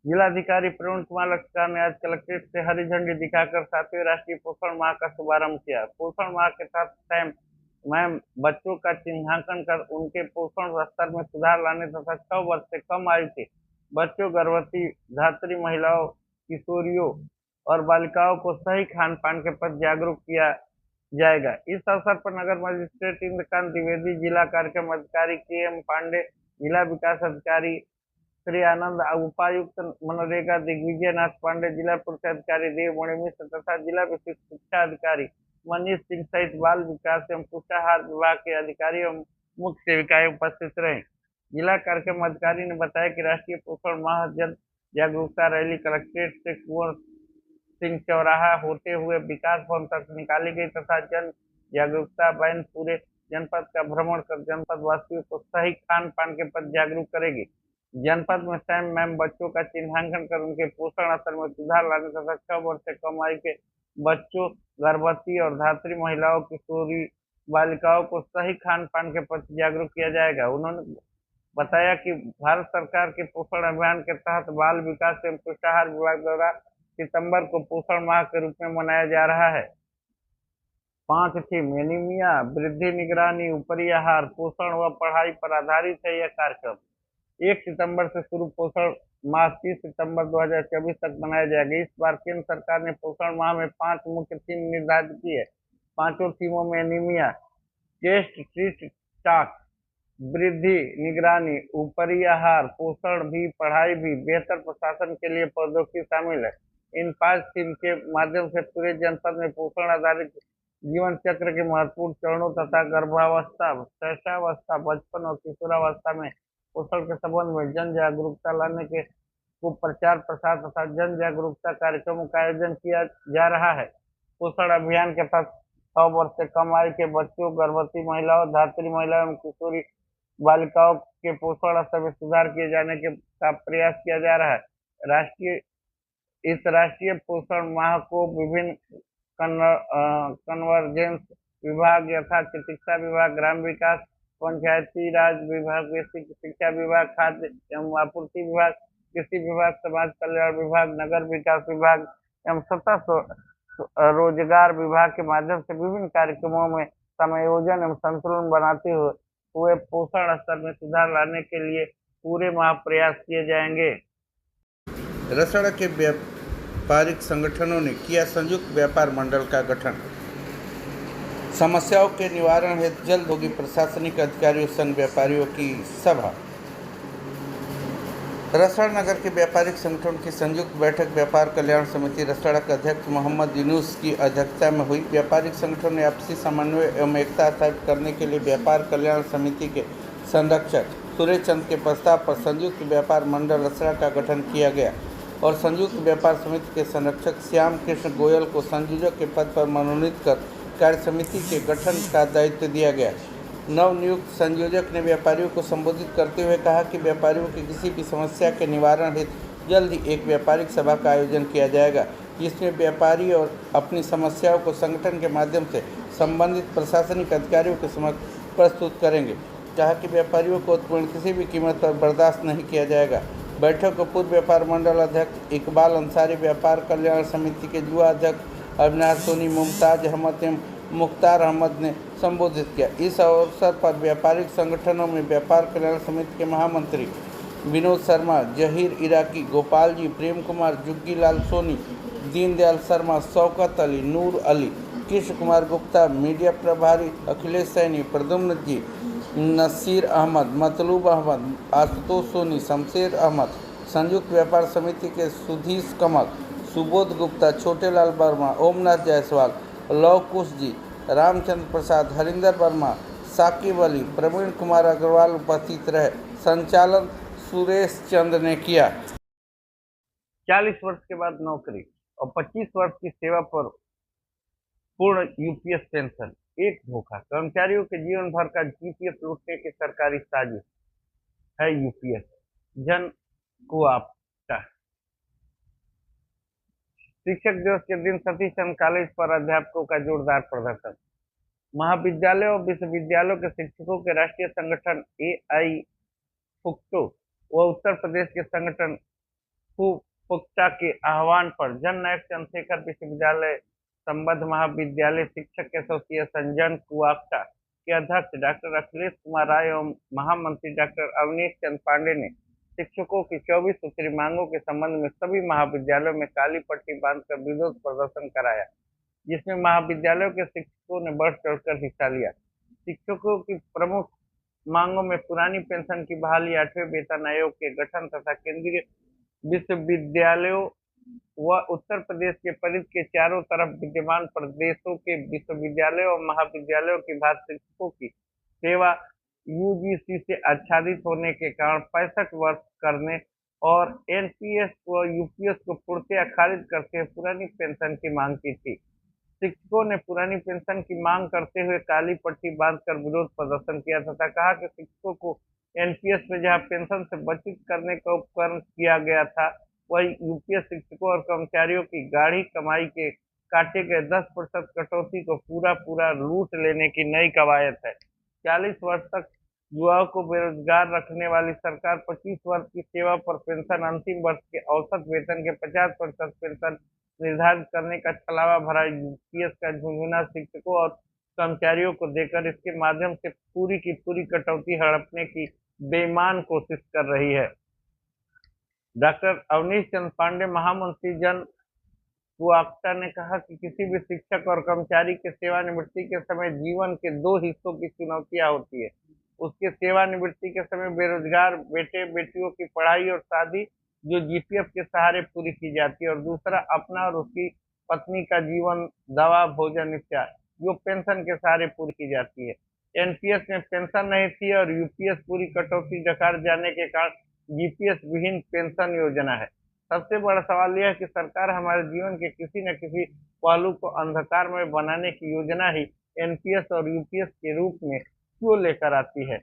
जिलाधिकारी प्रवीण कुमार लक्षकार ने आज कलेक्ट्रेट से हरी झंडी दिखाकर 7वें राष्ट्रीय पोषण माह का शुभारंभ किया। पोषण माह के तहत टाइम मैम बच्चों का चिन्हांकन कर उनके पोषण स्तर में सुधार लाने तथा 6 वर्ष से कम आयु के बच्चों, गर्भवती, धात्री महिलाओं, किशोरियों और बालिकाओं को सही खान पान के प्रति जागरूक किया जाएगा। इस अवसर पर नगर मजिस्ट्रेट इंद्रकांत द्विवेदी, जिला कार्यक्रम अधिकारी के.एम. पांडे, जिला विकास अधिकारी श्री आनंद, उपायुक्त मनरेगा दिग्विजय नाथ पांडे, जिला पुलिस अधिकारी देवमणि मिश्र तथा जिला विशिष्ट शिक्षा अधिकारी मनीष सिंह सहित बाल विकास एवं पुष्टाहार विभाग के अधिकारी एवं मुख्य सेविकाएं उपस्थित रहे। जिला कार्यक्रम अधिकारी ने बताया कि राष्ट्रीय पोषण माह जन जागरूकता रैली कलेक्ट्रेट से कुंवर सिंह चौराहा होते हुए विकास भवन तक निकाली गई तथा जन जागरूकता वैन पूरे जनपद का भ्रमण कर जनपद वासियों को सही खान पान के प्रति जागरूक करेगी। जनपद में सैम मैम बच्चों का चिन्हांकन कर उनके पोषण स्तर में सुधार लाने तथा 6 वर्ष से कम आयु के बच्चों, गर्भवती और धात्री महिलाओं, किशोरी बालिकाओं को सही खान पान के प्रति जागरूक किया जाएगा। उन्होंने बताया कि भारत सरकार के पोषण अभियान के तहत बाल विकास एवं पुष्टाहार विभाग द्वारा सितंबर को पोषण माह के रूप में मनाया जा रहा है। 5 थीम एनीमिया, वृद्धि निगरानी, ऊपरी आहार, पोषण व पढ़ाई पर आधारित है यह कार्यक्रम। 1 सितंबर से शुरू पोषण माह 30 सितंबर 2024 तक मनाया जाएगा। इस बार केंद्र सरकार ने पोषण माह में 5 मुख्य थीम निर्धारित की है। पांचों थीमों में एनीमिया, टेस्ट, ट्रीट, टॉक, वृद्धि निगरानी, ऊपरी आहार, पोषण भी, पढ़ाई भी, बेहतर प्रशासन के लिए प्रौद्योगिकी शामिल है। इन 5 थीम के माध्यम से पूरे जनपद में पोषण आधारित जीवन चक्र के महत्वपूर्ण चरणों तथा गर्भावस्था, शैशवावस्था, बचपन और किशोरावस्था में पोषण के संबंध में जन जागरूकता लाने के को प्रचार प्रसार तथा जन जागरूकता कार्यक्रमों का आयोजन किया जा रहा है। पोषण अभियान के तहत 6 वर्ष से कम आयु के बच्चों, गर्भवती महिलाओं, धात्री महिलाओं एवं किशोरी बालिकाओं के पोषण स्तर में सुधार किए जाने का प्रयास किया जा रहा है। राष्ट्रीय पोषण माह को विभिन्न कन्वर्जेंस विभाग यथा चिकित्सा विभाग, ग्राम विकास, पंचायती राज विभाग, बेसिक शिक्षा विभाग, खाद्य एवं आपूर्ति विभाग, कृषि विभाग, समाज कल्याण विभाग, नगर विकास विभाग एवं रोजगार विभाग के माध्यम से विभिन्न कार्यक्रमों में समायोजन एवं संतुलन बनाते हुए पोषण स्तर में सुधार लाने के लिए पूरे माह प्रयास किए जाएंगे। रसड़ा के व्यापारिक संगठनों ने किया संयुक्त व्यापार मंडल का गठन। समस्याओं के निवारण हेतु जल्द होगी प्रशासनिक अधिकारियों संघ व्यापारियों की सभा। रसड़ा नगर के व्यापारिक संगठन की संयुक्त बैठक व्यापार कल्याण समिति रसड़ा के अध्यक्ष मोहम्मद यूनुस की अध्यक्षता में हुई। व्यापारिक संगठन ने आपसी समन्वय एवं एकता स्थापित करने के लिए व्यापार कल्याण समिति के संरक्षक सुरेश चंद के प्रस्ताव पर संयुक्त व्यापार मंडल रसड़ा का गठन किया गया और संयुक्त व्यापार समिति के संरक्षक श्याम कृष्ण गोयल को संयोजक के पद पर मनोनीत कर कार्य समिति के गठन का दायित्व दिया गया। नवनियुक्त संयोजक ने व्यापारियों को संबोधित करते हुए कहा कि व्यापारियों की किसी भी समस्या के निवारण हेतु जल्द ही एक व्यापारिक सभा का आयोजन किया जाएगा, जिसमें व्यापारी और अपनी समस्याओं को संगठन के माध्यम से संबंधित प्रशासनिक अधिकारियों के समक्ष प्रस्तुत करेंगे। कहा कि व्यापारियों को उत्पीड़न किसी भी कीमत पर बर्दाश्त नहीं किया जाएगा। बैठक को पूर्व व्यापार मंडल अध्यक्ष इकबाल अंसारी, व्यापार कल्याण समिति के युवा अध्यक्ष अविनाश सोनी, मुमताज अहमद एवं मुख्तार अहमद ने संबोधित किया। इस अवसर पर व्यापारिक संगठनों में व्यापार कल्याण समिति के महामंत्री विनोद शर्मा, जहीर इराकी, गोपाल जी, प्रेम कुमार, जुग्गी लाल सोनी, दीनदयाल शर्मा, शौकत अली, नूर अली, कृष्ण कुमार गुप्ता, मीडिया प्रभारी अखिलेश सैनी, प्रद्युम्न जी, नसीर अहमद, मतलूब अहमद, आशुतोष सोनी, शमशेर अहमद, संयुक्त व्यापार समिति के सुधीश कमल, सुबोध गुप्ता, छोटेलाल वर्मा, ओमनाथ जायसवाल, लव कुश जी, रामचंद्र प्रसाद, हरिंदर वर्मा, साकिब अली, प्रवीण कुमार अग्रवाल उपस्थित रहे। संचालन सुरेश चंद ने किया। 40 वर्ष के बाद नौकरी और 25 वर्ष की सेवा पर पूर्ण यूपीएस पेंशन, एक धोखा। कर्मचारियों के जीवन भर का जीपीएफ लूटने की सरकारी साजिश है यूपीएस। जन को आपका शिक्षक दिवस के दिन सतीश चंद्र कॉलेज पर अध्यापकों का जोरदार प्रदर्शन। महाविद्यालयों और विश्वविद्यालयों के शिक्षकों के राष्ट्रीय संगठन एआई फुक्टो व उत्तर प्रदेश के संगठन पुक्ता के आह्वान पर जन नायक चंद्रशेखर विश्वविद्यालय संबद्ध महाविद्यालय शिक्षक एसोसिएशन जन कुआक्टा के अध्यक्ष डॉक्टर अखिलेश कुमार राय एवं महामंत्री डॉक्टर अवनीश चंद्र पांडे ने शिक्षकों की 24 सूत्री मांगों के संबंध में सभी महाविद्यालयों में काली पट्टी बांधकर विरोध प्रदर्शन कराया, जिसमें महाविद्यालयों के शिक्षकों ने बढ़ चढ़कर हिस्सा लिया। शिक्षकों की प्रमुख मांगों में पुरानी पेंशन की बहाली, 8वें वेतन आयोग के गठन तथा केंद्रीय विश्वविद्यालयों व उत्तर प्रदेश के परिध के चारों तरफ विद्यमान प्रदेशों के विश्वविद्यालयों और महाविद्यालयों की भारतीय शिक्षकों की सेवा यूजीसी से आच्छादित होने के कारण 65 वर्ष करने और एनपीएस व यूपीएस को पूर्णतया खारिज करते हुए पुरानी पेंशन की मांग की थी। शिक्षकों ने पुरानी पेंशन की मांग करते हुए काली पट्टी बांधकर विरोध प्रदर्शन किया तथा कहा कि शिक्षकों को एनपीएस में जहां पेंशन से बचत करने का उपकरण किया गया था, वही यूपीएस शिक्षकों और कर्मचारियों की गाढ़ी कमाई के काटे गए 10% कटौती को पूरा लूट लेने की नई कवायद है। 40 वर्ष तक युवाओं को बेरोजगार रखने वाली सरकार 25 वर्ष की सेवा पर पेंशन, अंतिम वर्ष के औसत वेतन के 50% पेंशन निर्धारित करने का छलावा भरा यूपीएस का झुंझुना शिक्षकों और कर्मचारियों को देकर इसके माध्यम से पूरी की पूरी कटौती हड़पने की बेईमान कोशिश कर रही है। डॉक्टर अवनीश चंद्र पांडे महामंत्री जन कुआक्टा ने कहा कि किसी भी शिक्षक और कर्मचारी के सेवानिवृत्ति के समय जीवन के 2 हिस्सों की चुनौतियां होती है। उसके सेवानिवृत्ति के समय बेरोजगार बेटे बेटियों की पढ़ाई और शादी जो जीपीएफ के सहारे पूरी की जाती है, और दूसरा अपना और उसकी पत्नी का जीवन, दवा, भोजन इत्यादि जो पेंशन के सहारे पूरी की जाती है। एनपीएस में पेंशन नहीं थी और यूपीएस पूरी कटौती डकार जाने के कारण जीपीएस विहीन पेंशन योजना है। सबसे बड़ा सवाल यह है कि सरकार हमारे जीवन के किसी न किसी पहलू को अंधकार में बनाने की योजना ही एनपीएस और यूपीएस के रूप में क्यों लेकर आती है।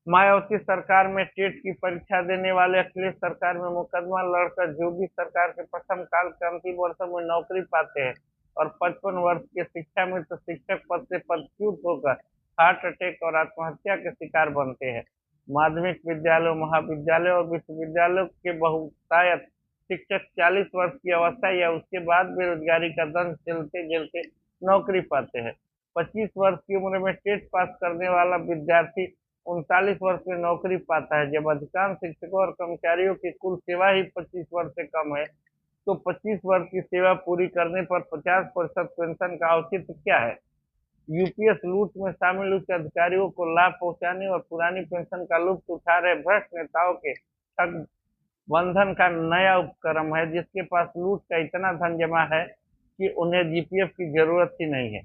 मायावती सरकार में टेट की परीक्षा देने वाले, अखिलेश सरकार में मुकदमा लड़कर योगी सरकार के प्रथम काल के अंतिम वर्षों में नौकरी पाते हैं और 55 वर्ष के शिक्षा में तो शिक्षक पद से पदच्युत होकर हार्ट अटैक और आत्महत्या के शिकार बनते हैं। माध्यमिक विद्यालयों, महाविद्यालयों और विश्वविद्यालयों के बहुतायत शिक्षक 40 वर्ष की अवस्था या उसके बाद बेरोजगारी का दंश झेलते झेलते नौकरी पाते हैं। 25 वर्ष की उम्र में टेट पास करने वाला विद्यार्थी 39 वर्ष में नौकरी पाता है। जब अधिकांश शिक्षकों और कर्मचारियों की कुल सेवा ही 25 वर्ष से कम है, तो 25 वर्ष की सेवा पूरी करने पर 50% पेंशन का औचित्य क्या है। यूपीएस लूट में शामिल उच्च अधिकारियों को लाभ पहुंचाने और पुरानी पेंशन का लुत्फ उठा रहे भ्रष्ट नेताओं के ठग बंधन का नया उपक्रम है, जिसके पास लूट का इतना धन जमा है कि उन्हें जीपीएफ की जरूरत ही नहीं है।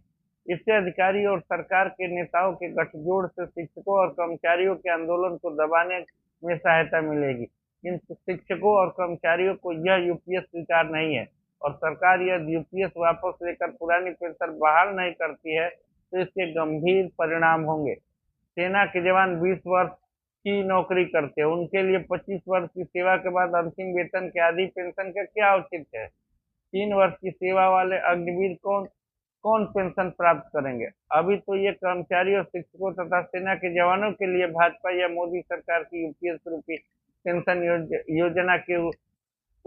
इससे अधिकारी और सरकार के नेताओं के गठजोड़ से शिक्षकों और कर्मचारियों के आंदोलन को दबाने में सहायता मिलेगी। इन शिक्षकों और कर्मचारियों को यह यूपीएस स्वीकार नहीं है और सरकार यह यूपीएस वापस लेकर पुरानी पेंशन बहाल नहीं करती है तो इसके गंभीर परिणाम होंगे। सेना के जवान 20 वर्ष की नौकरी करते हैं, उनके लिए 25 वर्ष की सेवा के बाद अंतिम वेतन के आधी पेंशन का क्या औचित्य है। 3 वर्ष की सेवा वाले अग्निवीर कौन पेंशन प्राप्त करेंगे। अभी तो ये कर्मचारी और शिक्षकों तथा सेना के जवानों के लिए भाजपा या मोदी सरकार की यूपीएस रूपी पेंशन योजना के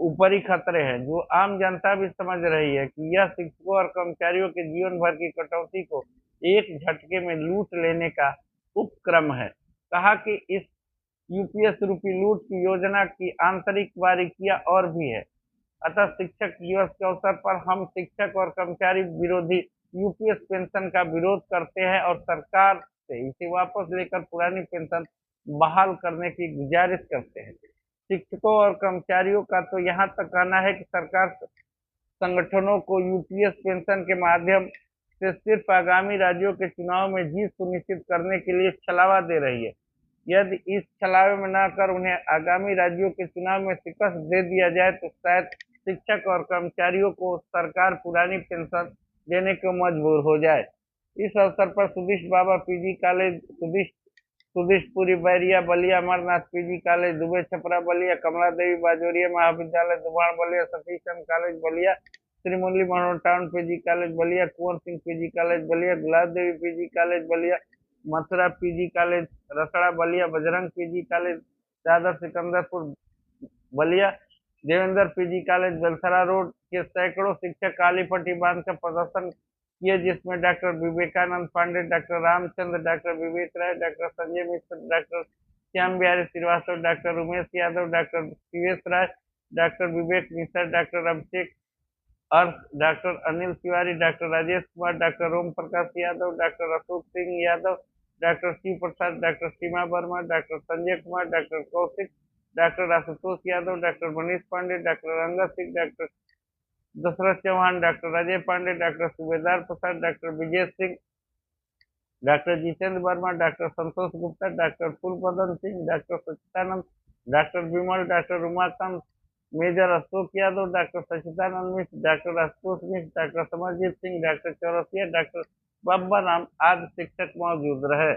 ऊपरी खतरे हैं, जो आम जनता भी समझ रही है कि यह शिक्षकों और कर्मचारियों के जीवन भर की कटौती को एक झटके में लूट लेने का उपक्रम है। कहा कि इस यूपीएस रूपी लूट की योजना की आंतरिक बारीकियां और भी है। अतः शिक्षक दिवस के अवसर पर हम शिक्षक और कर्मचारी विरोधी यूपीएस पेंशन का विरोध करते हैं और सरकार से इसे वापस लेकर पुरानी पेंशन बहाल करने की गुजारिश करते हैं। शिक्षकों और कर्मचारियों का तो यहाँ तक कहना है कि सरकार संगठनों को यूपीएस पेंशन के माध्यम से सिर्फ आगामी राज्यों के चुनाव में जीत सुनिश्चित करने के लिए छलावा दे रही है। यदि इस छलावे में न कर उन्हें आगामी राज्यों के चुनाव में शिकस्त दे दिया जाए तो शायद शिक्षक और कर्मचारियों को सरकार पुरानी पेंशन देने को मजबूर हो जाए। इस अवसर पर Sudish Baba PG college, Sudishpuri Bairia Ballia, Amarnath PG college Dubey Chhapra Ballia, Kamla Devi Bajoria महाविद्यालय Duban Ballia, Satish Chand college Ballia, Shri Murli Manohar town PG college Ballia, Kunwar Singh PG college Ballia, Gulab Devi PG college Ballia, Mathura PG college Rasra Ballia, Bajrang PG college Dadar Sikandarpur Ballia, Devendra PG college Belsara road के सैकड़ों शिक्षक काली पट्टी बांधकर प्रदर्शन किए, जिसमें doctor Vivekananda Pandey, doctor Ramchandra, doctor Vivek Rai, doctor Sanjay Mishra, doctor Shyam Bihari Srivastava, doctor Umesh Yadav, doctor Shivesh Rai, doctor Vivek Mishra, doctor Abhishek Arth, doctor Anil Tiwari, doctor Rajesh Kumar, doctor Om Prakash Yadav, doctor Ashok Singh Yadav, doctor Shiv Prasad, doctor Seema Verma, doctor Sanjay Kumar, doctor Kaushik, doctor Ashutosh Yadav, doctor Manish Pandey, doctor Angad Singh, doctor Dashrath Chauhan, doctor Ajay Pandey, doctor Subedar Prasad, doctor विजय Singh, doctor Jitendra Verma, doctor Santosh Gupta, doctor Phoolbadan Singh, doctor Sachchidanand, doctor Vimal, doctor Umakant, major Ashok Yadav, doctor Sachchidanand Mishra, doctor Ashutosh Mishra, doctor Samarjeet Singh, doctor Chaurasia, doctor Babba Ram आदि शिक्षक मौजूद रहे।